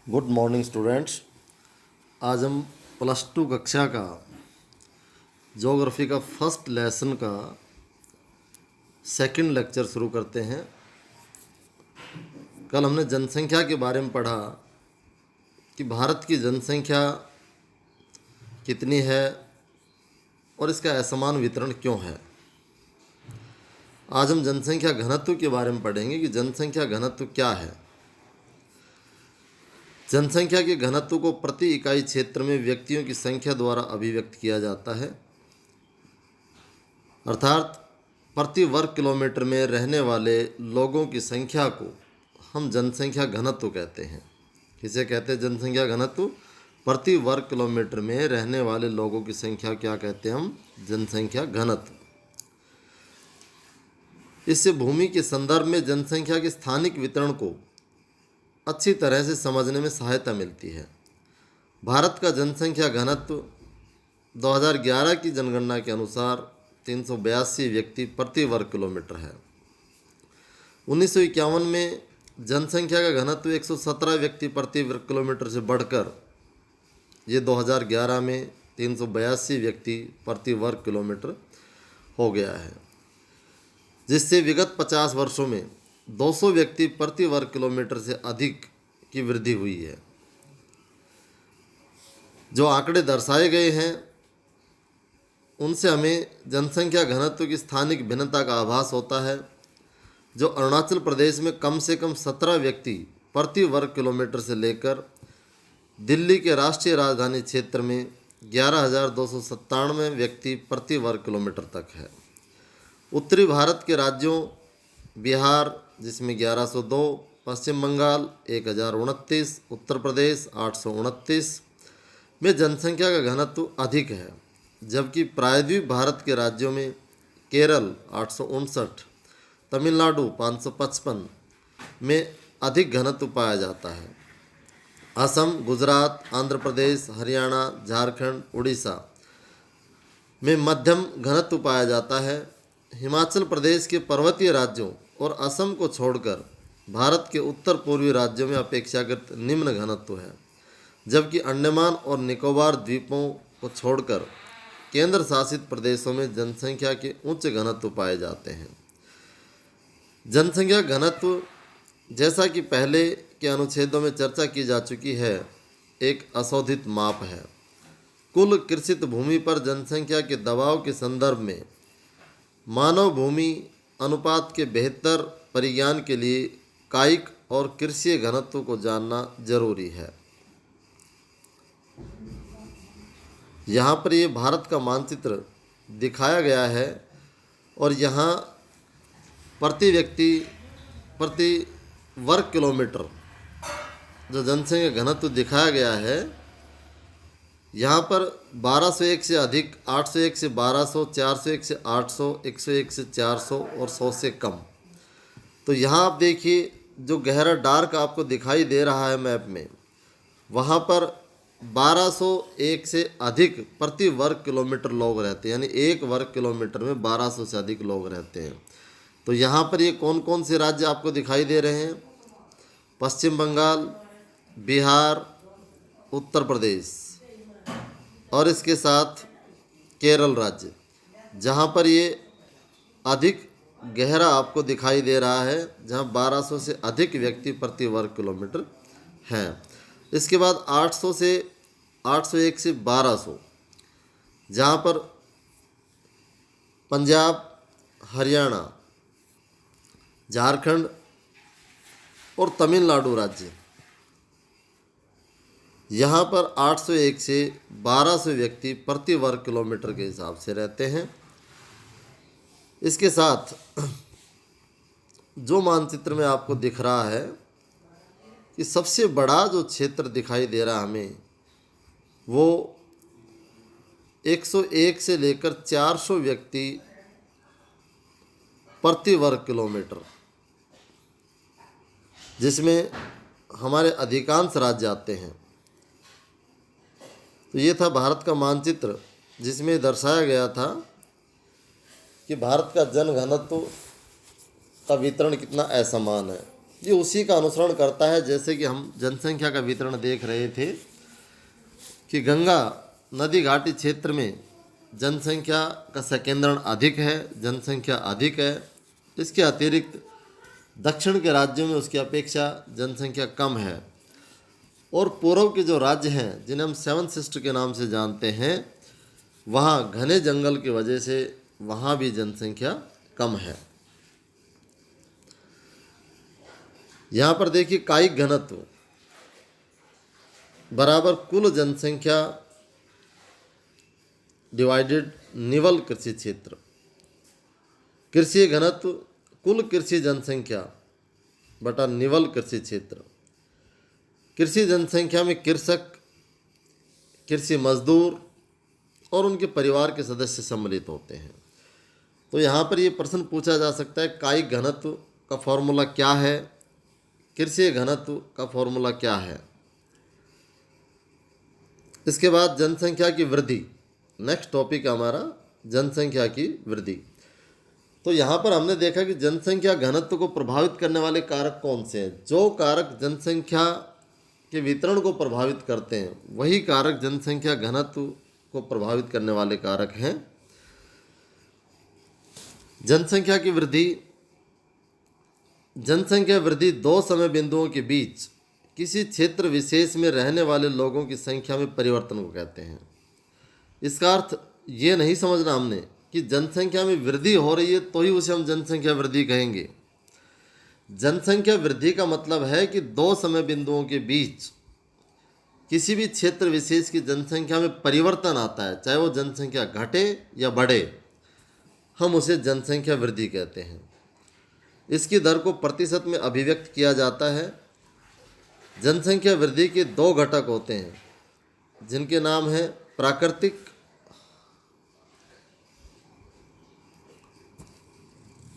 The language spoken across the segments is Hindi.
Good morning students. आज हम +2 कक्षा का ज्योग्राफी का फर्स्ट लेसन का सेकंड लेक्चर शुरू करते हैं। कल हमने जनसंख्या के बारे में पढ़ा कि भारत की जनसंख्या कितनी है और इसका असमान वितरण क्यों है। आज हम जनसंख्या घनत्व के बारे में पढ़ेंगे कि जनसंख्या घनत्व क्या है। जनसंख्या के घनत्व को प्रति इकाई क्षेत्र में व्यक्तियों की संख्या द्वारा अभिव्यक्त किया जाता है, अर्थात प्रति वर्ग किलोमीटर में रहने वाले लोगों की संख्या को हम जनसंख्या घनत्व कहते हैं। किसे कहते हैं जनसंख्या घनत्व? प्रति वर्ग किलोमीटर में रहने वाले लोगों की संख्या क्या कहते हैं हम? जनसंख्या घनत्व। इससे भूमि के संदर्भ में जनसंख्या के स्थानिक वितरण को अच्छी तरह से समझने में सहायता मिलती है। भारत का जनसंख्या घनत्व 2011 की जनगणना के अनुसार 382 व्यक्ति प्रति वर्ग किलोमीटर है। 1951 में जनसंख्या का घनत्व 117 व्यक्ति प्रति वर्ग किलोमीटर से बढ़कर ये 2011 में 382 व्यक्ति प्रति वर्ग किलोमीटर हो गया है, जिससे विगत 50 वर्षों में 200 व्यक्ति प्रति वर्ग किलोमीटर से अधिक की वृद्धि हुई है। जो आंकड़े दर्शाए गए हैं उनसे हमें जनसंख्या घनत्व की स्थानिक भिन्नता का आभास होता है। जो अरुणाचल प्रदेश में कम से कम 17 व्यक्ति प्रति वर्ग किलोमीटर से लेकर दिल्ली के राष्ट्रीय राजधानी क्षेत्र में 11,297 व्यक्ति प्रति वर्ग किलोमीटर तक है। उत्तरी भारत के राज्यों बिहार जिसमें 1102, पश्चिम बंगाल 1029, उत्तर प्रदेश 829 में जनसंख्या का घनत्व अधिक है, जबकि प्रायद्वीप भारत के राज्यों में केरल 859, तमिलनाडु 555 में अधिक घनत्व पाया जाता है। असम, गुजरात, आंध्र प्रदेश, हरियाणा, झारखंड, उड़ीसा में मध्यम घनत्व पाया जाता है। हिमाचल प्रदेश के पर्वतीय राज्यों और असम को छोड़कर भारत के उत्तर पूर्वी राज्यों में अपेक्षाकृत निम्न घनत्व है, जबकि अंडमान और निकोबार द्वीपों को छोड़कर केंद्र शासित प्रदेशों में जनसंख्या के उच्च घनत्व पाए जाते हैं। जनसंख्या घनत्व, जैसा कि पहले के अनुच्छेदों में चर्चा की जा चुकी है, एक अशोधित माप है। कुल कृषित भूमि पर जनसंख्या के दबाव के संदर्भ में मानव भूमि अनुपात के बेहतर परिज्ञान के लिए कायिक और कृषि घनत्व को जानना जरूरी है। यहाँ पर ये भारत का मानचित्र दिखाया गया है और यहाँ प्रति व्यक्ति प्रति वर्ग किलोमीटर जो जनसंख्या घनत्व दिखाया गया है, यहाँ पर 1201 से अधिक, 801 से 1200, 401 से 800, 101 से 400 और 100 से कम। तो यहाँ आप देखिए जो गहरा डार्क आपको दिखाई दे रहा है मैप में, वहाँ पर 1201 से अधिक प्रति वर्ग किलोमीटर लोग रहते हैं, यानी एक वर्ग किलोमीटर में 1200 से अधिक लोग रहते हैं। तो यहाँ पर ये कौन कौन से राज्य आपको दिखाई दे रहे हैं? पश्चिम बंगाल, बिहार, उत्तर प्रदेश और इसके साथ केरल राज्य, जहाँ पर ये अधिक गहरा आपको दिखाई दे रहा है, जहाँ 1200 से अधिक व्यक्ति प्रति वर्ग किलोमीटर हैं। इसके बाद 800 से 801 से 1200, जहाँ पर पंजाब, हरियाणा, झारखंड और तमिलनाडु राज्य, यहाँ पर 801 से 1200 व्यक्ति प्रति वर्ग किलोमीटर के हिसाब से रहते हैं। इसके साथ जो मानचित्र में आपको दिख रहा है कि सबसे बड़ा जो क्षेत्र दिखाई दे रहा हमें, वो 101 से लेकर 400 व्यक्ति प्रति वर्ग किलोमीटर, जिसमें हमारे अधिकांश राज्य आते हैं। तो ये था भारत का मानचित्र, जिसमें दर्शाया गया था कि भारत का जन घनत्व का वितरण कितना असमान है। ये उसी का अनुसरण करता है। जैसे कि हम जनसंख्या का वितरण देख रहे थे कि गंगा नदी घाटी क्षेत्र में जनसंख्या का संकेंद्रण अधिक है, जनसंख्या अधिक है। इसके अतिरिक्त दक्षिण के राज्यों में उसकी अपेक्षा जनसंख्या कम है। और पूर्व के जो राज्य हैं जिन्हें हम सेवन सिस्टर के नाम से जानते हैं, वहाँ घने जंगल की वजह से वहाँ भी जनसंख्या कम है। यहाँ पर देखिए कायिक घनत्व बराबर कुल जनसंख्या डिवाइडेड निवल कृषि क्षेत्र। कृषि घनत्व कुल कृषि जनसंख्या बटा निवल कृषि क्षेत्र। कृषि जनसंख्या में कृषक, कृषि मजदूर और उनके परिवार के सदस्य सम्मिलित होते हैं। तो यहाँ पर ये प्रश्न पूछा जा सकता है, कायिक घनत्व का फॉर्मूला क्या है, कृषि घनत्व का फॉर्मूला क्या है। इसके बाद जनसंख्या की वृद्धि, नेक्स्ट टॉपिक हमारा जनसंख्या की वृद्धि। तो यहाँ पर हमने देखा कि जनसंख्या घनत्व को प्रभावित करने वाले कारक कौन से हैं। जो कारक जनसंख्या के वितरण को प्रभावित करते हैं वही कारक जनसंख्या घनत्व को प्रभावित करने वाले कारक हैं। जनसंख्या की वृद्धि, जनसंख्या वृद्धि दो समय बिंदुओं के बीच किसी क्षेत्र विशेष में रहने वाले लोगों की संख्या में परिवर्तन को कहते हैं। इसका अर्थ ये नहीं समझना हमने कि जनसंख्या में वृद्धि हो रही है तो ही उसे हम जनसंख्या वृद्धि कहेंगे। जनसंख्या वृद्धि का मतलब है कि दो समय बिंदुओं के बीच किसी भी क्षेत्र विशेष की जनसंख्या में परिवर्तन आता है, चाहे वो जनसंख्या घटे या बढ़े, हम उसे जनसंख्या वृद्धि कहते हैं। इसकी दर को प्रतिशत में अभिव्यक्त किया जाता है। जनसंख्या वृद्धि के दो घटक होते हैं जिनके नाम है प्राकृतिक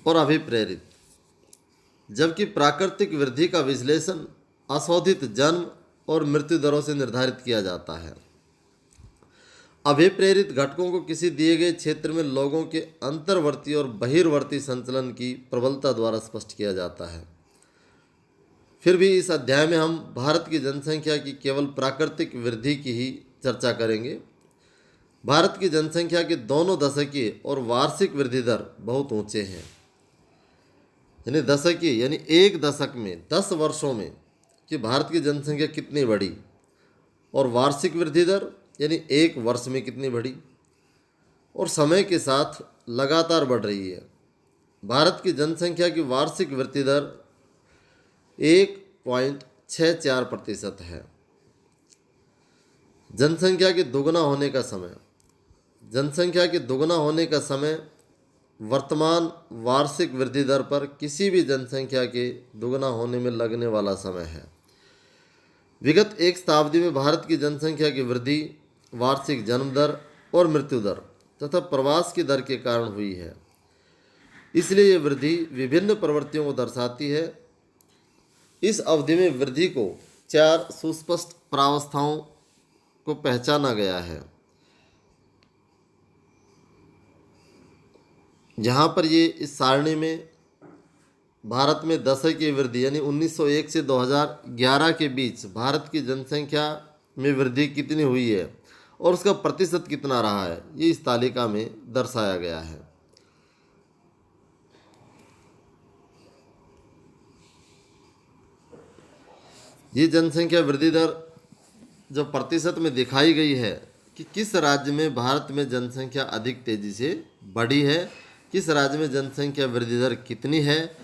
और अभिप्रेरित। जबकि प्राकृतिक वृद्धि का विश्लेषण अशोधित जन्म और मृत्यु दरों से निर्धारित किया जाता है। अभिप्रेरित घटकों को किसी दिए गए क्षेत्र में लोगों के अंतर्वर्ती और बहिर्वर्ती संचलन की प्रबलता द्वारा स्पष्ट किया जाता है। फिर भी इस अध्याय में हम भारत की जनसंख्या की केवल प्राकृतिक वृद्धि की ही चर्चा करेंगे। भारत की जनसंख्या के दोनों दशकीय और वार्षिक वृद्धि दर बहुत ऊंचे हैं। यानी दशकीय यानी एक दशक में 10 वर्षों में कि भारत की जनसंख्या कितनी बढ़ी, और वार्षिक वृद्धि दर यानी एक वर्ष में कितनी बढ़ी, और समय के साथ लगातार बढ़ रही है। भारत की जनसंख्या की वार्षिक वृद्धि दर 1.64% है। जनसंख्या के दुगना होने का समय, जनसंख्या के दुगना होने का समय वर्तमान वार्षिक वृद्धि दर पर किसी भी जनसंख्या के दुगना होने में लगने वाला समय है। विगत एक शताब्दी में भारत की जनसंख्या की वृद्धि वार्षिक जन्म दर और मृत्यु दर तथा प्रवास की दर के कारण हुई है। इसलिए ये वृद्धि विभिन्न प्रवृत्तियों को दर्शाती है। इस अवधि में वृद्धि को 4 सुस्पष्ट प्रावस्थाओं को पहचाना गया है। यहाँ पर ये इस सारणी में भारत में दशकीय वृद्धि यानी 1901 से 2011 के बीच भारत की जनसंख्या में वृद्धि कितनी हुई है और उसका प्रतिशत कितना रहा है, ये इस तालिका में दर्शाया गया है। ये जनसंख्या वृद्धि दर जो प्रतिशत में दिखाई गई है कि किस राज्य में भारत में जनसंख्या अधिक तेजी से बढ़ी है, किस राज्य में जनसंख्या वृद्धि दर कितनी है,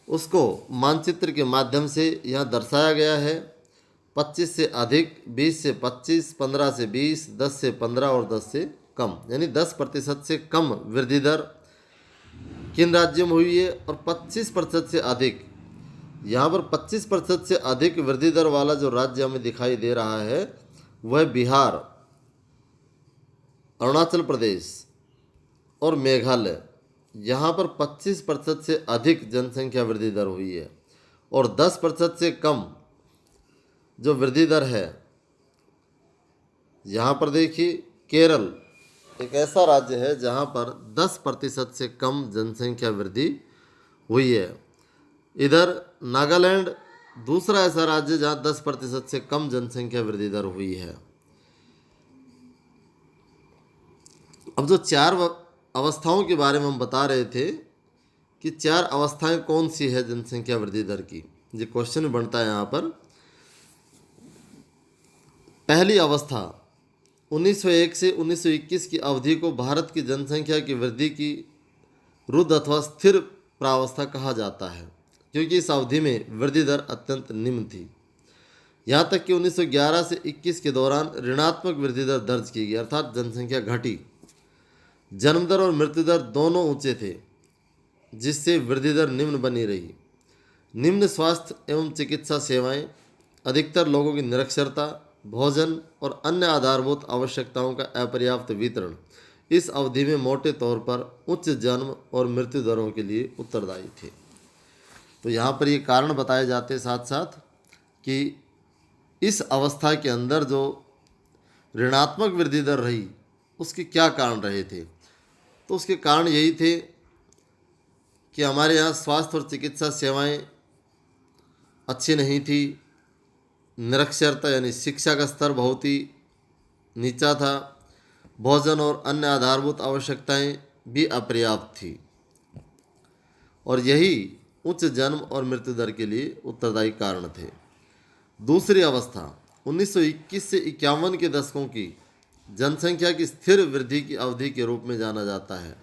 उसको मानचित्र के माध्यम से यहाँ दर्शाया गया है। 25 से अधिक, 20 से 25, 15 से 20, 10 से 15 और 10 से कम, यानी 10% से कम वृद्धि दर किन राज्यों में हुई है, और 25% से अधिक। यहाँ पर 25% से अधिक वृद्धि दर वाला जो राज्य हमें दिखाई दे रहा है वह बिहार, अरुणाचल प्रदेश और मेघालय। यहाँ पर 25% से अधिक जनसंख्या वृद्धि दर हुई है, और 10% से कम जो वृद्धि दर है, यहाँ पर देखिए केरल एक ऐसा राज्य है जहाँ पर 10% से कम जनसंख्या वृद्धि हुई है। इधर नागालैंड दूसरा ऐसा राज्य जहाँ 10% से कम जनसंख्या वृद्धि दर हुई है। अब जो चार अवस्थाओं के बारे में हम बता रहे थे कि चार अवस्थाएं कौन सी है जनसंख्या वृद्धि दर की, ये क्वेश्चन बनता है यहाँ पर। पहली अवस्था 1901 से 1921 की अवधि को भारत की जनसंख्या की वृद्धि की रुद्ध अथवा स्थिर प्रावस्था कहा जाता है, क्योंकि इस अवधि में वृद्धि दर अत्यंत निम्न थी। यहाँ तक कि 1911 से 21 के दौरान ऋणात्मक वृद्धि दर दर्ज की गई, अर्थात जनसंख्या घटी। जन्म दर और मृत्यु दर दोनों ऊंचे थे, जिससे वृद्धि दर निम्न बनी रही। निम्न स्वास्थ्य एवं चिकित्सा सेवाएं, अधिकतर लोगों की निरक्षरता, भोजन और अन्य आधारभूत आवश्यकताओं का अपर्याप्त वितरण इस अवधि में मोटे तौर पर उच्च जन्म और मृत्यु दरों के लिए उत्तरदायी थे। तो यहाँ पर ये कारण बताए जाते साथ साथ कि इस अवस्था के अंदर जो ऋणात्मक वृद्धि दर रही उसके क्या कारण रहे थे। तो उसके कारण यही थे कि हमारे यहाँ स्वास्थ्य और चिकित्सा सेवाएं अच्छी नहीं थी, निरक्षरता यानी शिक्षा का स्तर बहुत ही नीचा था, भोजन और अन्य आधारभूत आवश्यकताएं भी अपर्याप्त थी, और यही उच्च जन्म और मृत्यु दर के लिए उत्तरदायी कारण थे। दूसरी अवस्था 1921 से 51 के दशकों की जनसंख्या की स्थिर वृद्धि की अवधि के रूप में जाना जाता है।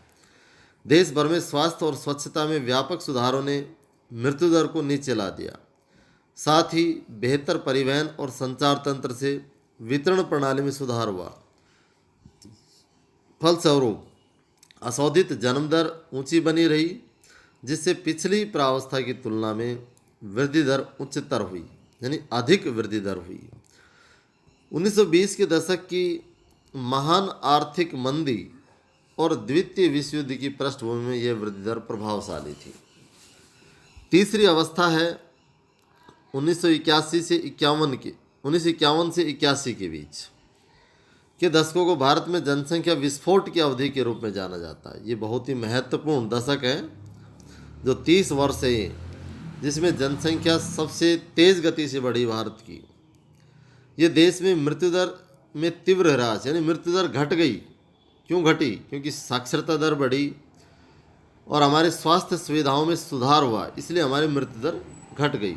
देश भर में स्वास्थ्य और स्वच्छता में व्यापक सुधारों ने मृत्यु दर को नीचे ला दिया। साथ ही बेहतर परिवहन और संचार तंत्र से वितरण प्रणाली में सुधार हुआ। फलस्वरूप अशोधित जन्म दर ऊंची बनी रही, जिससे पिछली प्रावस्था की तुलना में वृद्धि दर उच्चतर हुई, यानी अधिक वृद्धि दर हुई। 1920 के दशक की महान आर्थिक मंदी और द्वितीय विश्व युद्ध की पृष्ठभूमि में यह वृद्धि दर प्रभावशाली थी। तीसरी अवस्था है 1951 से 81 के बीच के दशकों को भारत में जनसंख्या विस्फोट की अवधि के रूप में जाना जाता है। ये बहुत ही महत्वपूर्ण दशक है, जो 30 वर्ष है, जिसमें जनसंख्या सबसे तेज़ गति से बढ़ी भारत की। ये देश में मृत्यु दर में तीव्र ह्रास, यानी मृत्यु दर घट गई। क्यों घटी? क्योंकि साक्षरता दर बढ़ी और हमारे स्वास्थ्य सुविधाओं में सुधार हुआ, इसलिए हमारी मृत्यु दर घट गई।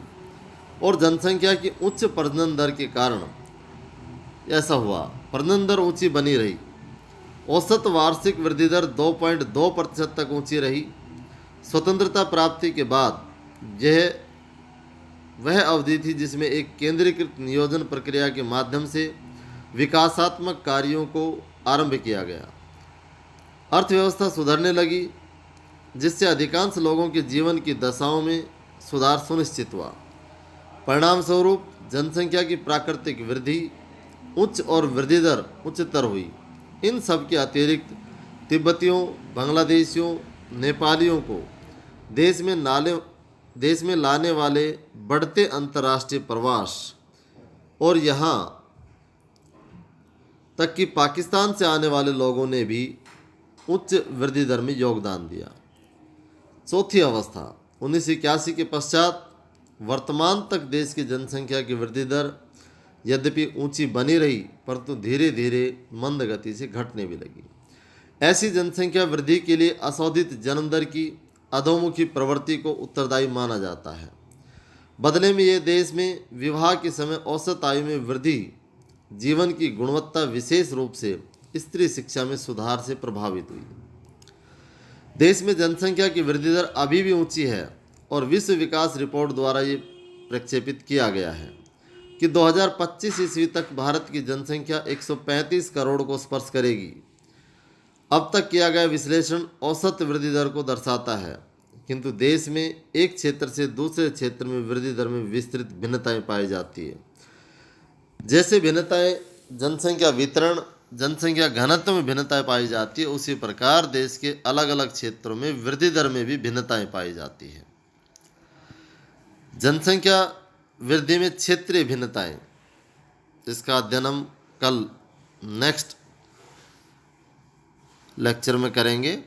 और जनसंख्या की उच्च प्रजनन दर के कारण ऐसा हुआ, प्रजनन दर ऊंची बनी रही। औसत वार्षिक वृद्धि दर 2.2% तक ऊंची रही। स्वतंत्रता प्राप्ति के बाद यह वह अवधि थी जिसमें एक केंद्रीकृत नियोजन प्रक्रिया के माध्यम से विकासात्मक कार्यों को आरंभ किया गया। अर्थव्यवस्था सुधरने लगी, जिससे अधिकांश लोगों के जीवन की दशाओं में सुधार सुनिश्चित हुआ। परिणाम स्वरूप जनसंख्या की प्राकृतिक वृद्धि उच्च और वृद्धि दर उच्चतर हुई। इन सब के अतिरिक्त तिब्बतियों, बांग्लादेशियों, नेपालियों को देश में लाने वाले बढ़ते अंतर्राष्ट्रीय प्रवास और यहाँ तक कि पाकिस्तान से आने वाले लोगों ने भी उच्च वृद्धि दर में योगदान दिया। चौथी अवस्था 1981 के पश्चात वर्तमान तक देश की जनसंख्या की वृद्धि दर यद्यपि ऊंची बनी रही, परंतु धीरे धीरे मंद गति से घटने भी लगी। ऐसी जनसंख्या वृद्धि के लिए अशोधित जन्म दर की अधोमुखी प्रवृत्ति को उत्तरदायी माना जाता है। बदले में यह देश में विवाह के समय औसत आयु में वृद्धि, जीवन की गुणवत्ता विशेष रूप से स्त्री शिक्षा में सुधार से प्रभावित हुई। देश में जनसंख्या की वृद्धि दर अभी भी ऊंची है और विश्व विकास रिपोर्ट द्वारा ये प्रक्षेपित किया गया है कि 2025 ईस्वी तक भारत की जनसंख्या 135 करोड़ को स्पर्श करेगी। अब तक किया गया विश्लेषण औसत वृद्धि दर को दर्शाता है, किंतु देश में एक क्षेत्र से दूसरे क्षेत्र में वृद्धि दर में विस्तृत भिन्नताएं पाई जाती है। जैसे भिन्नताएं जनसंख्या वितरण, जनसंख्या घनत्व में भिन्नताएं पाई जाती है, उसी प्रकार देश के अलग अलग क्षेत्रों में वृद्धि दर में भी भिन्नताएं पाई जाती है। जनसंख्या वृद्धि में क्षेत्रीय भिन्नताएं, इसका अध्ययन हम कल नेक्स्ट लेक्चर में करेंगे।